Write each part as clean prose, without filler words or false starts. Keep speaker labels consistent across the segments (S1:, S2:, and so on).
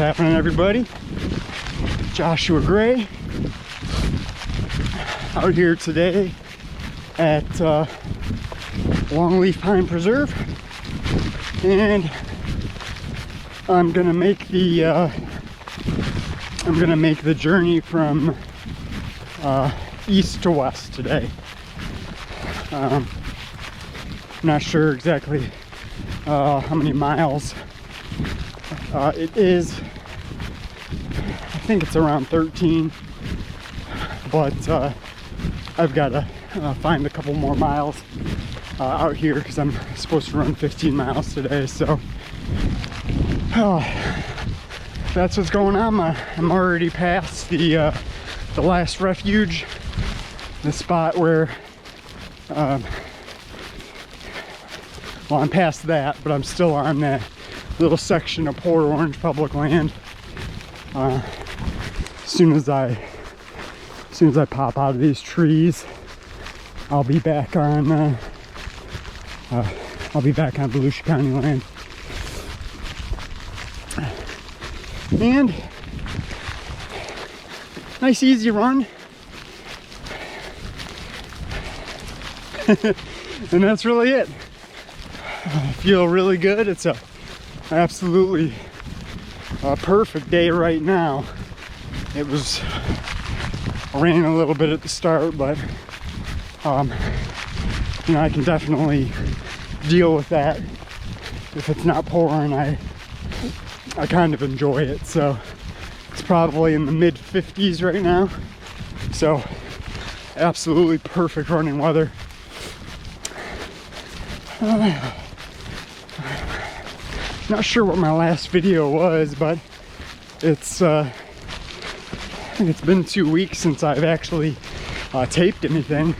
S1: happening, everybody? Joshua Gray out here today at Longleaf Pine Preserve, and I'm gonna make the journey from east to west today. I'm not sure exactly how many miles it is. I think it's around 13, but I've got to find a couple more miles out here because I'm supposed to run 15 miles today. So that's what's going on. I'm already past the last refuge, the spot where well, I'm past that, but I'm still on that little section of Port Orange public land. As soon as I pop out of these trees, I'll be back on Volusia County land. And nice easy run. And that's really it. I feel really good. It's a absolutely perfect day right now. It was raining a little bit at the start, but you know, I can definitely deal with that. If it's not pouring, I kind of enjoy it. So it's probably in the mid 50s right now, so absolutely perfect running weather. Not sure what my last video was, but it's I think it's been 2 weeks since I've actually taped anything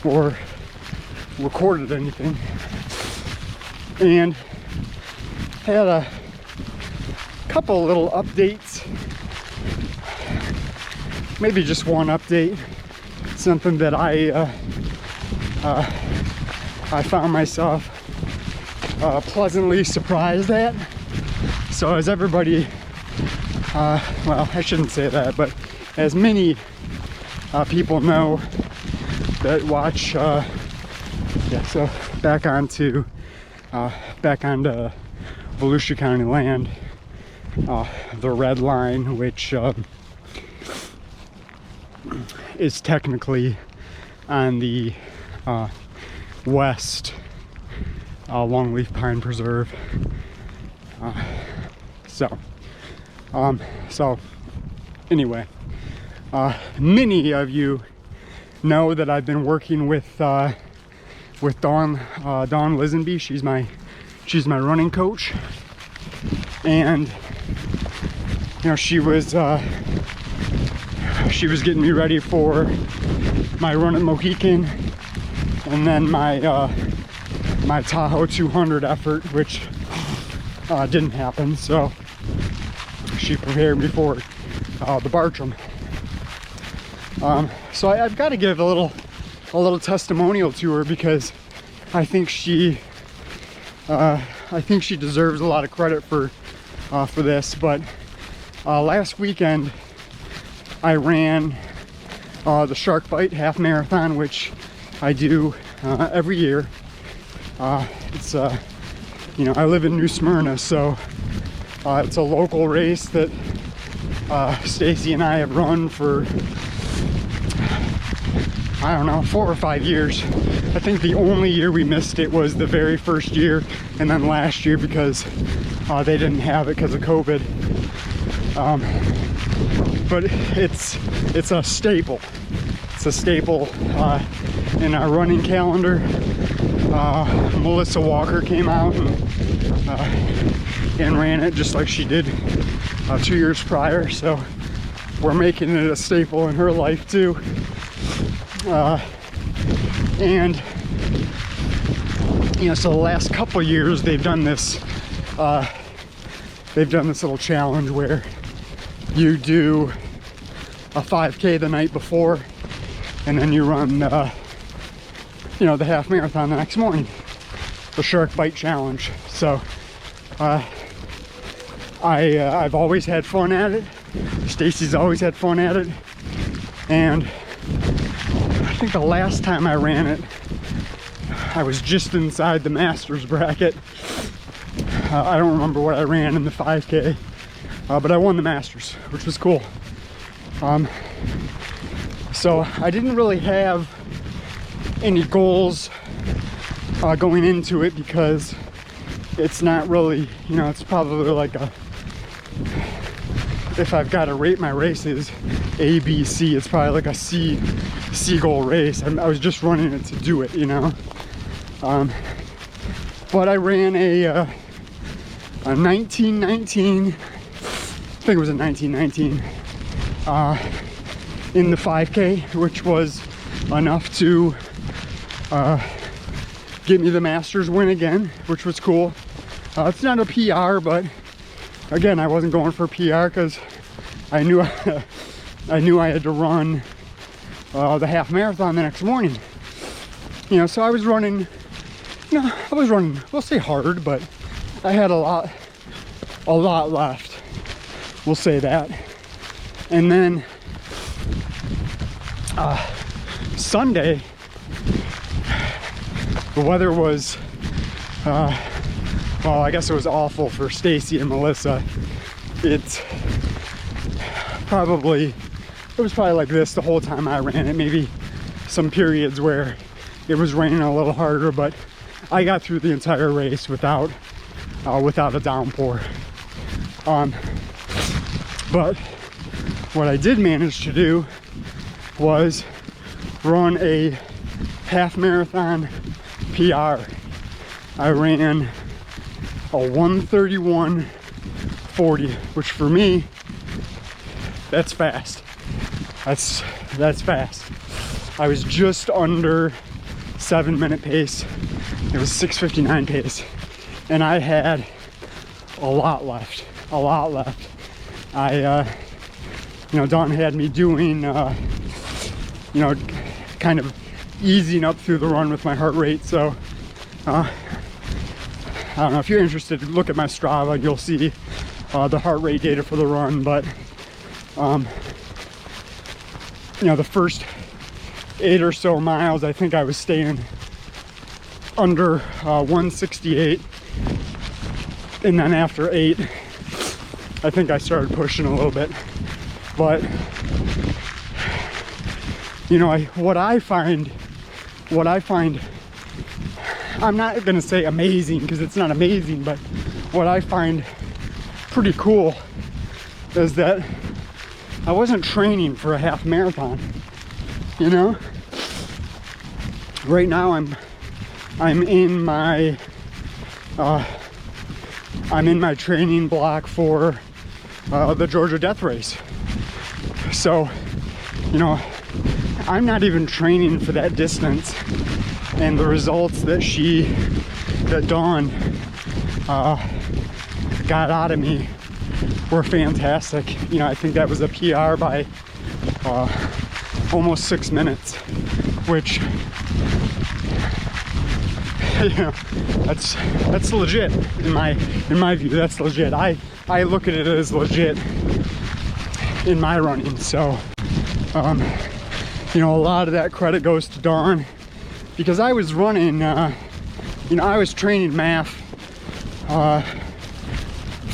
S1: or recorded anything, and had a couple little updates, maybe just one update, something that I found myself pleasantly surprised at. So as everybody, well, I shouldn't say that, but as many people know that watch, yeah, so back onto Volusia County land, the red line, which is technically on the west Longleaf Pine Preserve. So anyway, many of you know that I've been working with Dawn Lisenby. She's my running coach, and you know, she was getting me ready for my run at Mohican, and then my Tahoe 200 effort, which didn't happen. So she prepared me for the Bartram. So I've got to give a little testimonial to her, because I think she deserves a lot of credit for this. But last weekend I ran the Shark Bite half marathon, which I do every year. It's you know, I live in New Smyrna, so it's a local race that Stacie and I have run for, I don't know, 4 or 5 years. I think the only year we missed it was the very first year, and then last year because they didn't have it because of COVID. But it's a staple. It's a staple in our running calendar. Melissa Walker came out and ran it just like she did 2 years prior, so we're making it a staple in her life too. And you know, so the last couple years they've done this little challenge where you do a 5K the night before, and then you run you know, the half marathon the next morning, the Shark Bite challenge. So I've always had fun at it. Stacie's always had fun at it. And I think the last time I ran it, I was just inside the Masters bracket. I don't remember what I ran in the 5K, but I won the Masters, which was cool. So I didn't really have any goals going into it, because it's not really, you know, it's probably like a, if I've got to rate my races A, B, C, it's probably like a C goal race. I was just running it to do it, you know. But I ran a 1919, I think it was a 1919 in the 5K, which was enough to get me the Masters win again, which was cool. It's not a PR, but again, I wasn't going for a PR because I knew I had to run the half marathon the next morning. You know, so I was running, you know, we'll say hard, but I had a lot left. We'll say that. And then Sunday, the weather was, well, I guess it was awful for Stacie and Melissa. It was probably like this the whole time I ran it. Maybe some periods where it was raining a little harder, but I got through the entire race without a downpour. But what I did manage to do was run a half marathon PR. I ran a 1:31:40, which for me, that's fast. That's fast. I was just under 7-minute pace. It was 6:59 pace, and I had a lot left. You know, Dawn had me doing, you know, kind of easing up through the run with my heart rate. So I don't know, if you're interested, look at my Strava, you'll see the heart rate data for the run. But you know, the first 8 or so miles, I think I was staying under 168, and then after 8, I think I started pushing a little bit. But you know, what I find, I'm not gonna say amazing, because it's not amazing, but what I find pretty cool is that I wasn't training for a half marathon. You know, right now I'm in my training block for the Georgia Death Race. So, you know, I'm not even training for that distance, and the results that Dawn got out of me were fantastic. You know, I think that was a PR by almost 6 minutes, which, you know, that's legit in my view. That's legit. I look at it as legit in my running. So you know, a lot of that credit goes to Dawn, because I was running, you know, I was training math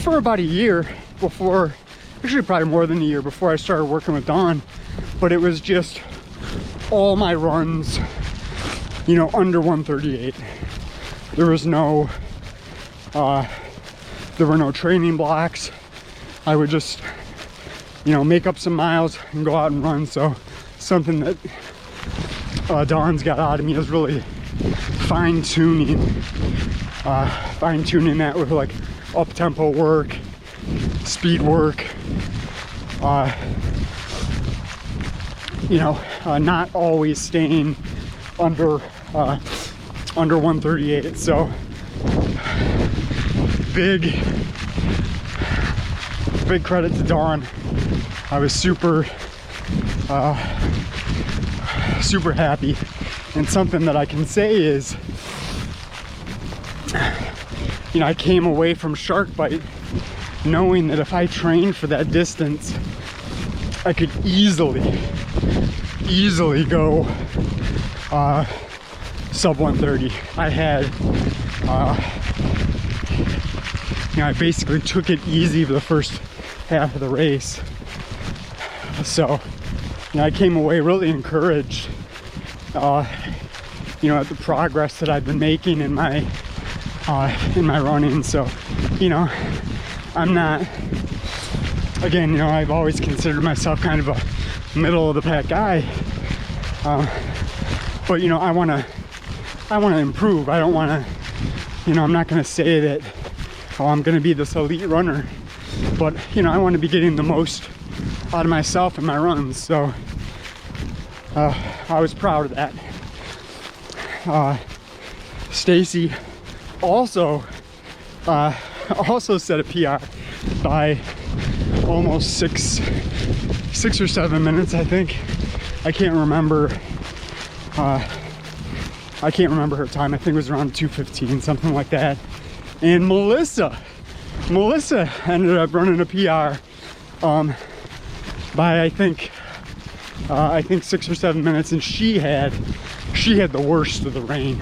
S1: for about a year before, actually probably more than a year before I started working with Dawn. But it was just all my runs, you know, under 138. There was no, there were no training blocks. I would just, you know, make up some miles and go out and run. So something that Dawn's got out of me is really fine-tuning that with like up-tempo work, speed work, you know, not always staying under 138. So big credit to Dawn. I was super happy. And something that I can say is, you know, I came away from Shark Bite knowing that if I trained for that distance, I could easily go sub 130. I had, you know, I basically took it easy for the first half of the race. So, you know, I came away really encouraged, you know, at the progress that I've been making in my running. So, you know, I'm not, again, you know, I've always considered myself kind of a middle of the pack guy, but you know, I want to improve. I don't want to, you know, I'm not going to say that, oh, I'm going to be this elite runner, but you know, I want to be getting the most out of myself in my runs. So I was proud of that. Stacie also set a PR by almost six or 7 minutes, I think. I can't remember her time. I think it was around 2:15, something like that. And Melissa ended up running a PR by I think 6 or 7 minutes, and she had the worst of the rain.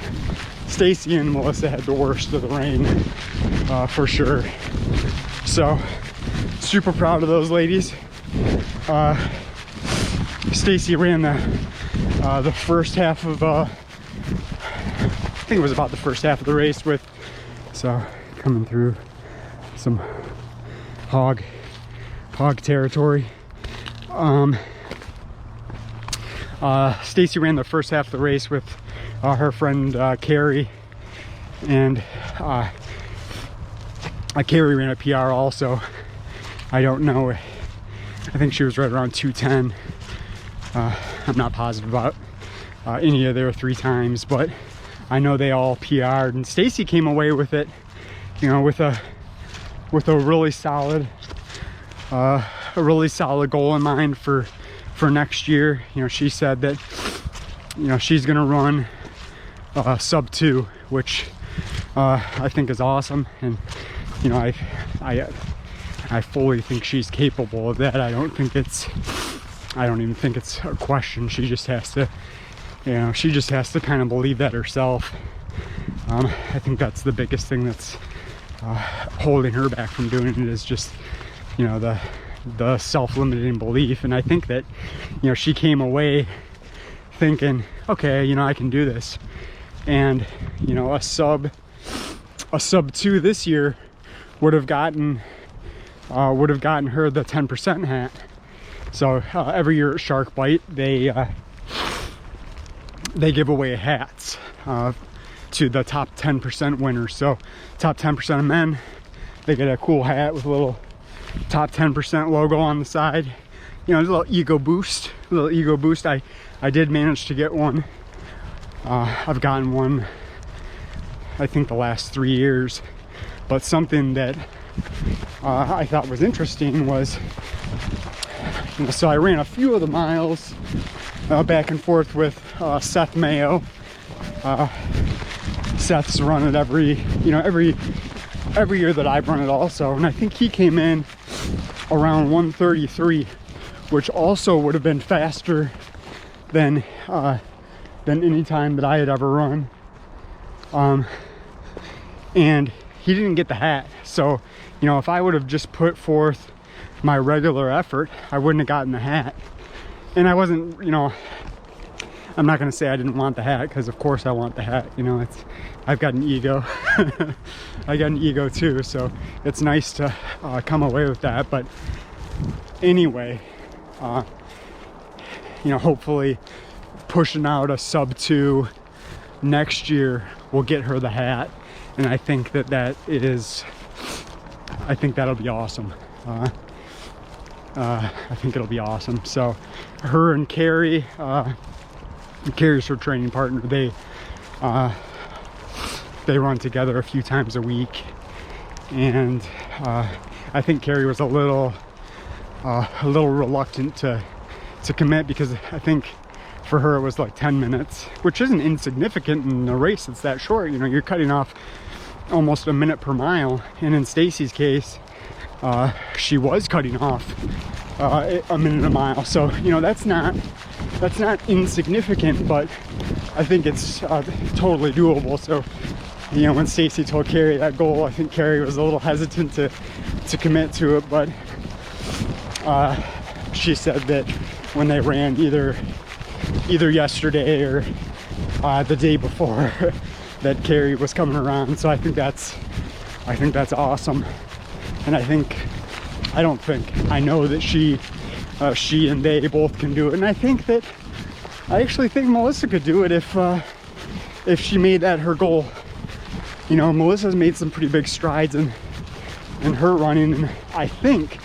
S1: Stacie and Melissa had the worst of the rain, for sure. So super proud of those ladies. Stacie ran the first half of I think it was about the first half of the race with, so coming through some hog territory. Stacie ran the first half of the race with her friend Carrie, and Carrie ran a PR also. I don't know, I think she was right around 2:10. I'm not positive about any of their 3 times, but I know they all PR'd, and Stacie came away with it, you know, with a really solid goal in mind for next year. You know, she said that, you know, she's gonna run sub 2, which I think is awesome, and you know, I fully think she's capable of that. I don't even think it's a question. She just has to, you know, kind of believe that herself. I think that's the biggest thing that's holding her back from doing it, is just, you know, the self-limiting belief. And I think that, you know, she came away thinking, okay, you know, I can do this. And, you know, a sub 2 this year would have gotten her the 10% hat. So every year at Shark Bite, they give away hats to the top 10% winners. So top 10% of men, they get a cool hat with a little top 10% logo on the side. You know, a little ego boost. I did manage to get one. I've gotten one, I think, the last 3 years. But something that I thought was interesting was, you know, so I ran a few of the miles back and forth with Seth Mayo. Seth's run it every year that I've run it also, and I think he came in around 1:33, which also would have been faster than any time that I had ever run. And he didn't get the hat. So, you know, if I would have just put forth my regular effort, I wouldn't have gotten the hat. And I wasn't, you know, I'm not going to say I didn't want the hat, because of course I want the hat. You know, I've got an ego. I got an ego too, so it's nice to come away with that. But anyway, you know, hopefully pushing out a sub 2 next year will get her the hat. And I think that'll be awesome. I think it'll be awesome. So her and Carrie, Carrie's her training partner, they run together a few times a week. And I think Carrie was a little reluctant to commit, because I think for her it was like 10 minutes, which isn't insignificant in a race that's that short. You know, you're cutting off almost a minute per mile. And in Stacie's case, she was cutting off a minute a mile. So, you know, that's not insignificant, but I think it's totally doable. So, you know, when Stacie told Carrie that goal, I think Carrie was a little hesitant to commit to it, but she said that when they ran either yesterday or the day before that Carrie was coming around. So I think that's awesome. And I know that she and they both can do it. And I actually think Melissa could do it if she made that her goal. You know, Melissa's made some pretty big strides in her running, and I think,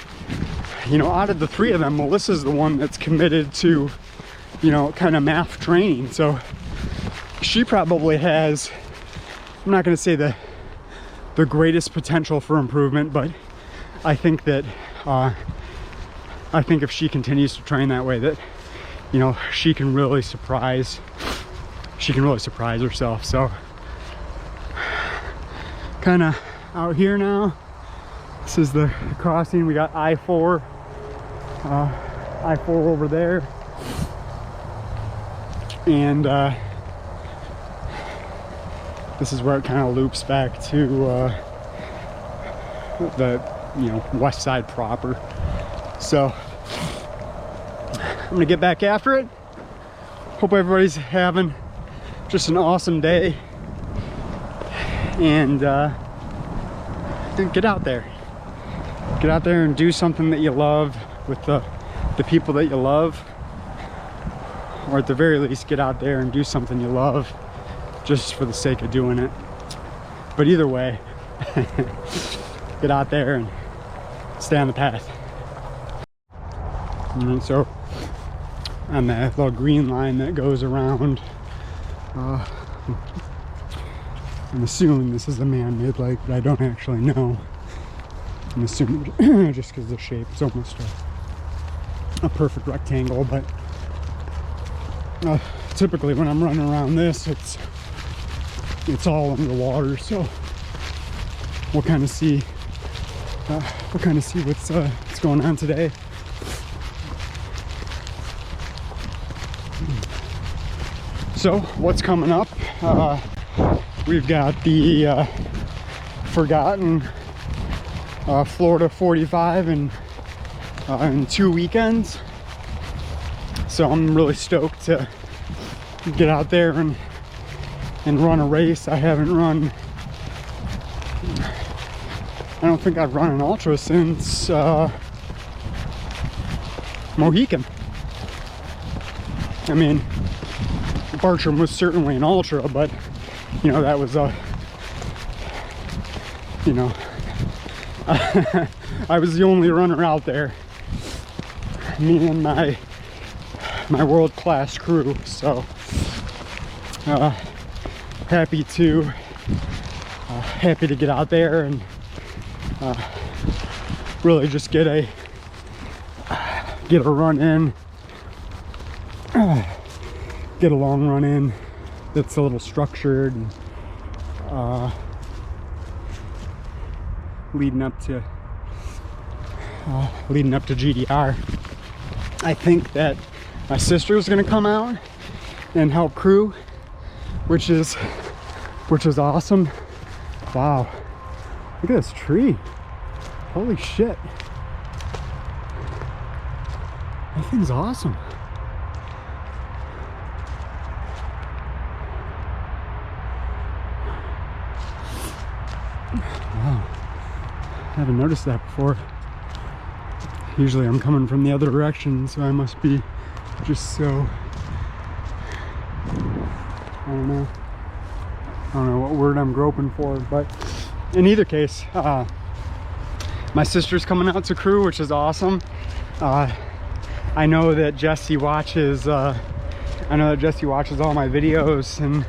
S1: you know, out of the three of them, Melissa's the one that's committed to, you know, kind of math training. So she probably has, I'm not going to say the greatest potential for improvement, but I think that if she continues to train that way, that, you know, she can really surprise herself. So kind of out here now, this is the crossing. We got I-4 over there, and this is where it kind of loops back to the, you know, west side proper. So I'm gonna get back after it. Hope everybody's having just an awesome day, and get out there and do something that you love with the people that you love, or at the very least get out there and do something you love just for the sake of doing it. But either way, get out there and stay on the path. And so on that little green line that goes around, I'm assuming this is a man-made lake, but I don't actually know. I'm assuming just because the shape is almost a perfect rectangle. But typically when I'm running around this, it's all underwater. So we'll kind of see what's going on today. So what's coming up? We've got the forgotten Florida 45 in 2 weekends. So I'm really stoked to get out there and run a race. I don't think I've run an ultra since Mohican. I mean, Bartram was certainly an ultra, but you know, that was you know, I was the only runner out there, me and my world-class crew. So happy to get out there and really just get a run in, get a long run in that's a little structured, and leading up to GDR. I think that my sister is going to come out and help crew, which is awesome. Wow, look at this tree! Holy shit, that thing's awesome. Wow, I haven't noticed that before. Usually I'm coming from the other direction, so I must be just so, I don't know what word I'm groping for, but in either case, my sister's coming out to crew, which is awesome. I know that Jesse watches all my videos, and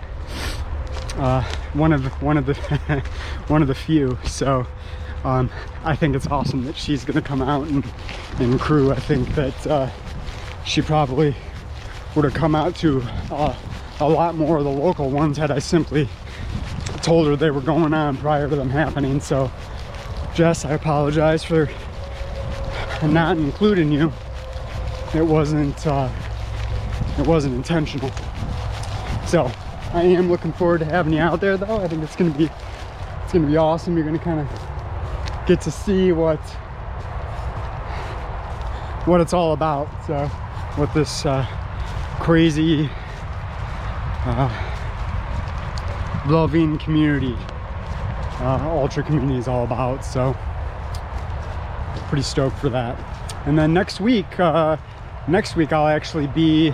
S1: one of the few. So I think it's awesome that she's gonna come out and crew. I think that she probably would have come out to a lot more of the local ones had I simply told her they were going on prior to them happening. So Jess, I apologize for not including you. It wasn't intentional. So I am looking forward to having you out there, though. I think it's gonna be awesome. You're gonna kind of get to see what it's all about. So what this crazy loving community, ultra community is all about. So pretty stoked for that. And then next week I'll actually be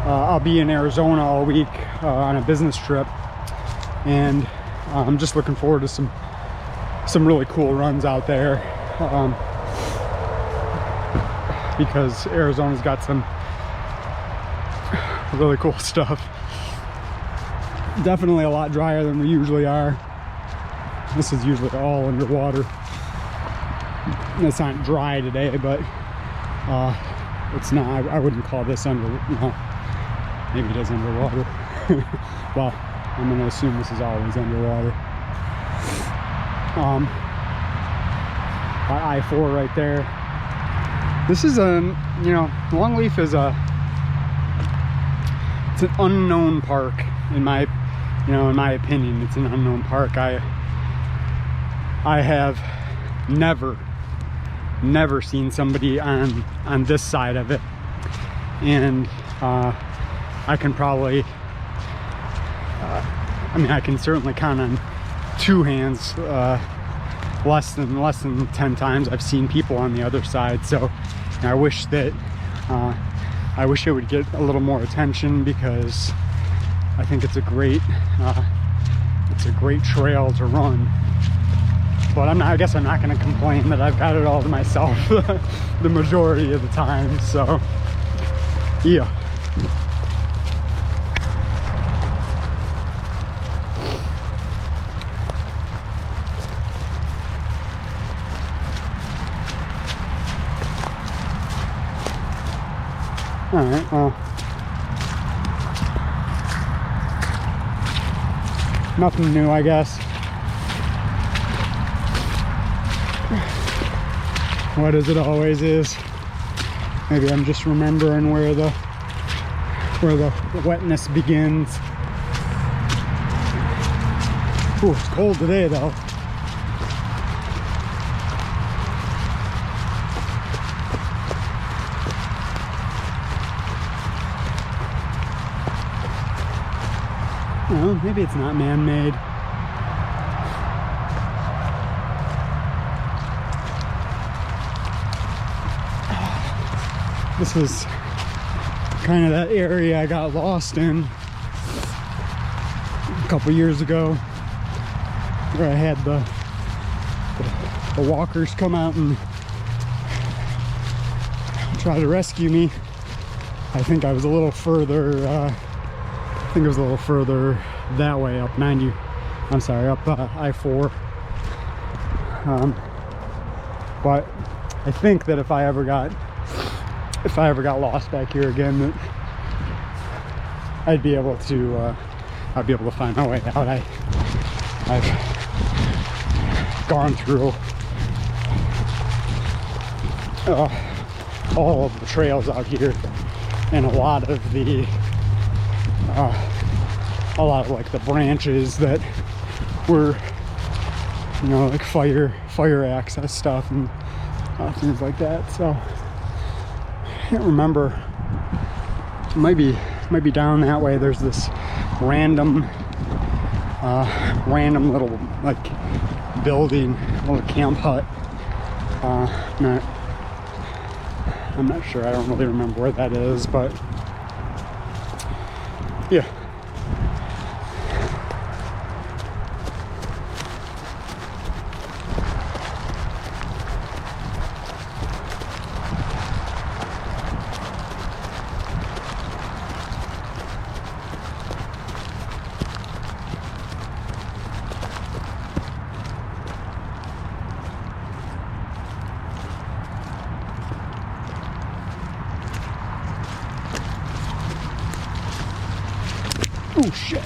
S1: I'll be in Arizona all week on a business trip, and I'm just looking forward to some really cool runs out there, because Arizona's got some really cool stuff. Definitely a lot drier than we usually are. This is usually all underwater. It's not dry today, but it's not. I wouldn't call this no, maybe it is underwater. Well, I'm gonna assume this is always underwater. I-4 right there. This is Longleaf is it's an unknown park in my opinion. It's an unknown park. I have never seen somebody on this side of it, and I can probably I can certainly count on two hands less than 10 times I've seen people on the other side. So I wish it would get a little more attention, because I think it's a great trail to run. But I guess I'm not going to complain that I've got it all to myself the majority of the time. So yeah. All right, well, nothing new, I guess. What as it always is. Maybe I'm just remembering where the wetness begins. Ooh, it's cold today, though. Well, maybe it's not man-made. This is kind of that area I got lost in a couple years ago, where I had the walkers come out and try to rescue me. I think I was a little further that way, up I-4. But I think that if I ever got lost back here again, that I'd be able to find my way out. I've gone through all of the trails out here, and a lot of like the branches that were, like fire access stuff and things like that. So I can't remember. It might be down that way. There's this random little like building, little camp hut. I'm not sure. I don't really remember where that is, but yeah. Oh shit.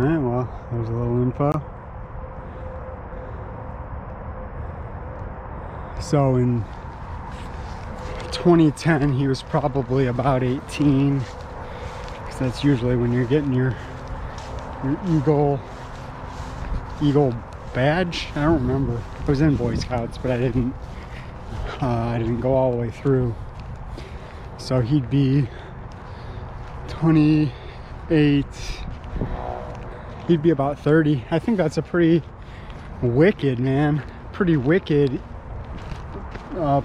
S1: Alright, well, there's a little info. So in 2010, he was probably about 18. Because that's usually when you're getting your Eagle badge. I don't remember. I was in Boy Scouts, but I didn't go all the way through. So he'd be 28. He'd be about 30. I think that's a pretty wicked, man. Pretty wicked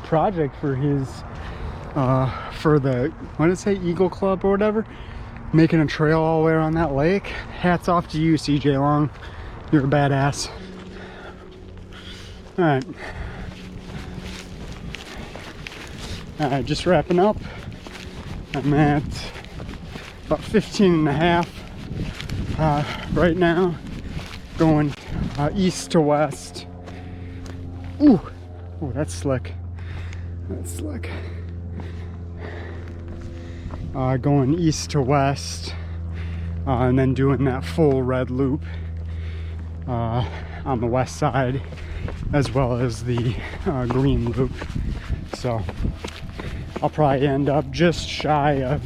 S1: project for his for the, what did it say, Eagle Club or whatever, making a trail all the way around that lake. Hats off to you, CJ Long. You're a badass. All right, just wrapping up. I'm at about 15 and a half right now, going east to west. Ooh, that's slick. That's slick. Going east to west, and then doing that full red loop on the west side, as well as the green loop. So I'll probably end up just shy of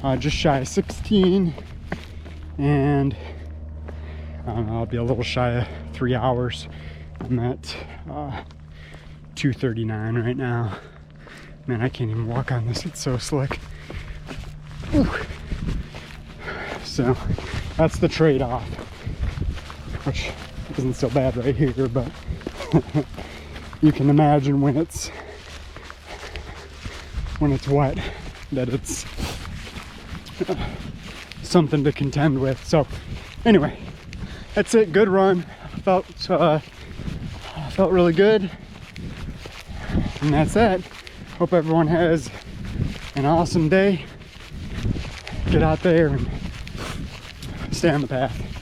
S1: 16, and I'll be a little shy of 3 hours. I'm at 2:39 right now. Man, I can't even walk on this. It's so slick. Ooh. So that's the trade-off, which isn't so bad right here, but you can imagine when it's wet that it's something to contend with. So anyway, that's it. Good run. Felt really good, and that's it. Hope everyone has an awesome day. Get out there and stay on the path.